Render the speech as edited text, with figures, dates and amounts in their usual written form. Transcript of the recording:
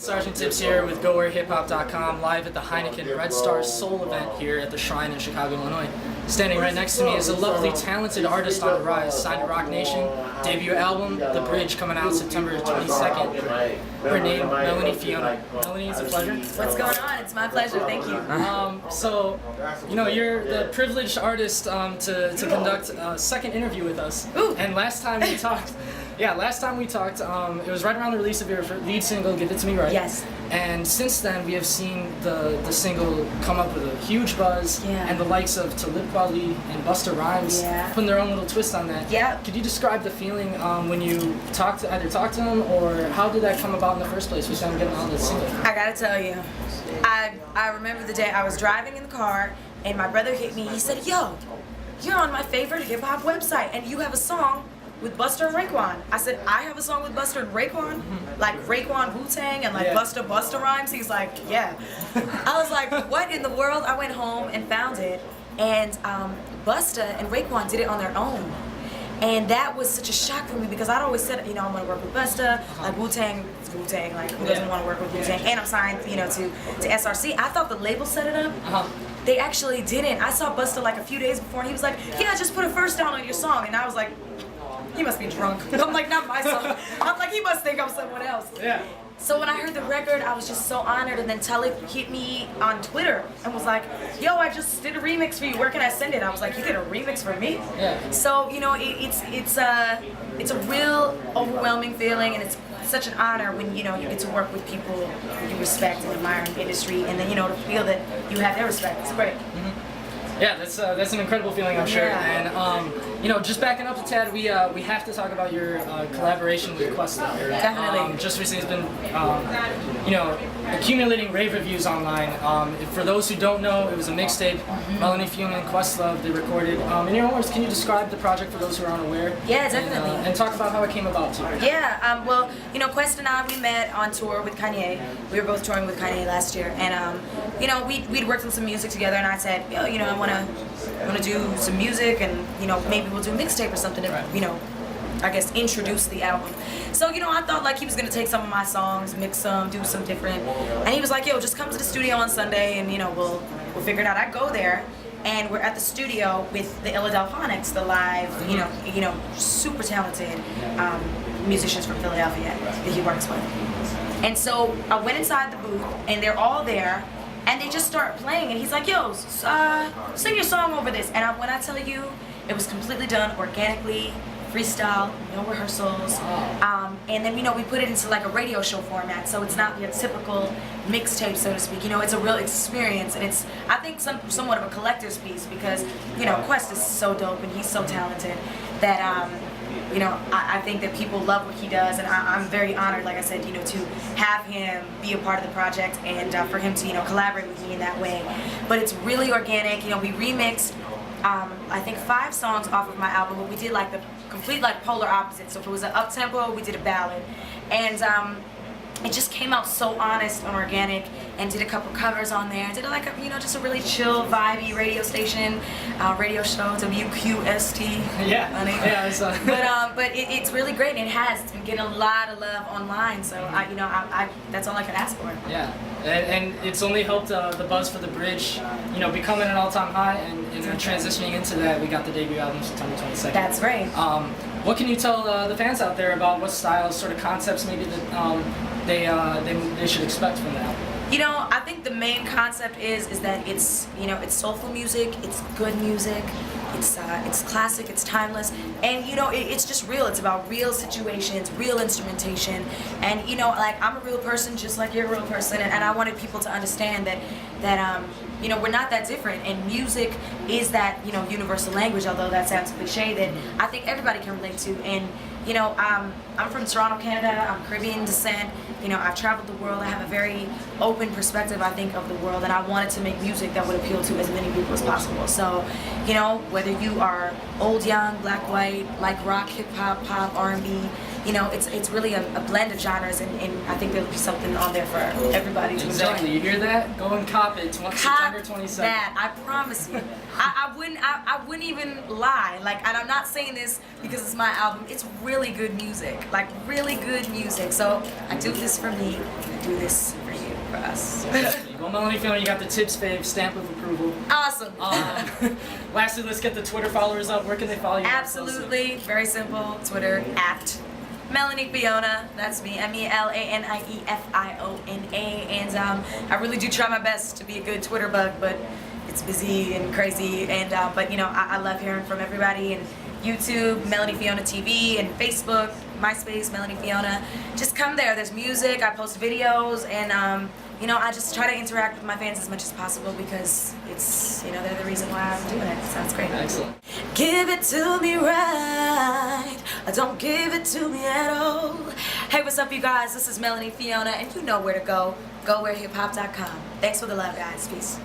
Sergeant Tips here with GowhereHipHop.com, live at the Heineken Red Star Soul event here at the Shrine in Chicago, Illinois. Standing right next to me is a lovely, talented artist on the rise, signed to Rock Nation, debut album, The Bridge, coming out September 22nd. Her name, Melanie Fiona. Melanie, it's a pleasure. What's going on? It's my pleasure, thank you. So, you know, you're the privileged artist to conduct a second interview with us. Ooh. And last time we talked, it was right around the release of your lead single, Give It To Me Right. Yes. And since then, we have seen the single come up with a huge buzz, Yeah. and the likes of Talib Kweli and Busta Rhymes putting their own little twist on that. Yeah. Could you describe the feeling when you talked to them, or how did that come about in the first place with them getting on the single? I gotta tell you, I remember the day I was driving in the car and my brother hit me. He said, "Yo, you're on my favorite hip hop website and you have a song with Busta and Raekwon." I said, "I have a song with Busta and Raekwon? Like Raekwon Wu-Tang and like Busta Rhymes?" He's like, "Yeah." I was like, "What in the world?" I went home and found it, and Busta and Raekwon did it on their own. And that was such a shock for me because I'd always said, you know, I want to work with Busta, like Wu-Tang, like who doesn't want to work with Wu-Tang? And I'm signed, you know, to SRC. I thought the label set it up. They actually didn't. I saw Busta like a few days before and he was like, "Yeah, just put a verse down on your song." And I was like, he must be drunk. I'm like, not my song. I'm like, he must think I'm someone else. Yeah. So when I heard the record, I was just so honored. And then Talib hit me on Twitter and was like, "Yo, I just did a remix for you. Where can I send it?" I was like, "You did a remix for me?" Yeah. So you know, it's a real overwhelming feeling, and it's such an honor when you know you get to work with people who you respect and admire in the industry, and then you know to feel that you have their respect. It's great. Yeah, that's an incredible feeling, I'm sure. Yeah. And you know, just backing up a tad, we have to talk about your collaboration with Questlove. Definitely. Just recently, it's been you know, accumulating rave reviews online. For those who don't know, it was a mixtape. Melanie Fiona and Questlove, they recorded. In your own words, can you describe the project for those who are unaware? Yeah, definitely. And talk about how it came about too. Yeah, well, you know, Quest and I, we met on tour with Kanye. We were both touring with Kanye last year, and you know, we'd worked on some music together, and I said, "Yo, you know, I wanna do some music, and you know, maybe we'll do a mixtape or something to, you know, I guess introduce the album." So, you know, I thought like he was gonna take some of my songs, mix some, do some different, and he was like, "Yo, just come to the studio on Sunday, and you know, we'll figure it out." I go there, and we're at the studio with the Philadelphonics, the live, you know, super talented musicians from Philadelphia that he works with. And so I went inside the booth, and they're all there, and they just start playing, and he's like, "Yo, sing your song over this." And when I tell you, it was completely done organically, freestyle, no rehearsals, and then you know we put it into like a radio show format, so it's not your typical mixtape, so to speak. You know, it's a real experience, and it's I think somewhat of a collector's piece because you know Quest is so dope and he's so talented that you know I think that people love what he does, and I'm very honored, like I said, you know, to have him be a part of the project and for him to you know collaborate with me in that way. But it's really organic. You know, we remixed I think 5 songs off of my album, but we did like the complete like polar opposite. So if it was an up tempo, we did a ballad, and it just came out so honest and organic, and did a couple covers on there. Did like a, you know, just a really chill, vibey radio station, radio show, WQST. Yeah. Honey. Yeah. But it's really great, and it's been getting a lot of love online. So I that's all I could ask for. Yeah. And it's only helped the buzz for The Bridge, you know, becoming an all-time high, and transitioning into that, we got the debut album September 22nd. That's right. What can you tell the fans out there about what styles, sort of concepts, maybe that they should expect from the album? You know, I think the main concept is that it's, you know, it's soulful music, it's good music, it's classic, it's timeless, and you know, it's just real. It's about real situations, real instrumentation, and you know, like I'm a real person just like you're a real person, and I wanted people to understand that you know, we're not that different, and music is that, you know, universal language, although that sounds cliche, that I think everybody can relate to. And you know, I'm from Toronto, Canada. I'm Caribbean descent. You know, I've traveled the world. I have a very open perspective, I think, of the world, and I wanted to make music that would appeal to as many people as possible. So, you know, whether you are old, young, black, white, like rock, hip hop, pop, R&B, you know, it's really a blend of genres, and I think there'll be something on there for everybody to Exactly. enjoy. You hear that? Go and cop it. September 22nd. That, I promise you. I wouldn't even lie. Like, and I'm not saying this because it's my album. It's really good music. Like, really good music. So I do this for me. I do this for you, for us. Well, Melanie Fiona, you got the Tips Fave stamp of approval. Awesome. Lastly, let's get the Twitter followers up. Where can they follow you? Absolutely. Very simple. Twitter, at Melanie Fiona. That's me. MELANIEFIONA. And I really do try my best to be a good Twitter bug, but it's busy and crazy. And but you know, I love hearing from everybody. And YouTube, Melanie Fiona TV, and Facebook, MySpace, Melanie Fiona. Just come there. There's music. I post videos, and you know, I just try to interact with my fans as much as possible because it's, you know, they're the reason why I'm doing it. So it's great. Excellent. Give it to me right, or don't give it to me at all. Hey, what's up, you guys? This is Melanie Fiona, and you know where to go. GowhereHipHop.com. Thanks for the love, guys. Peace.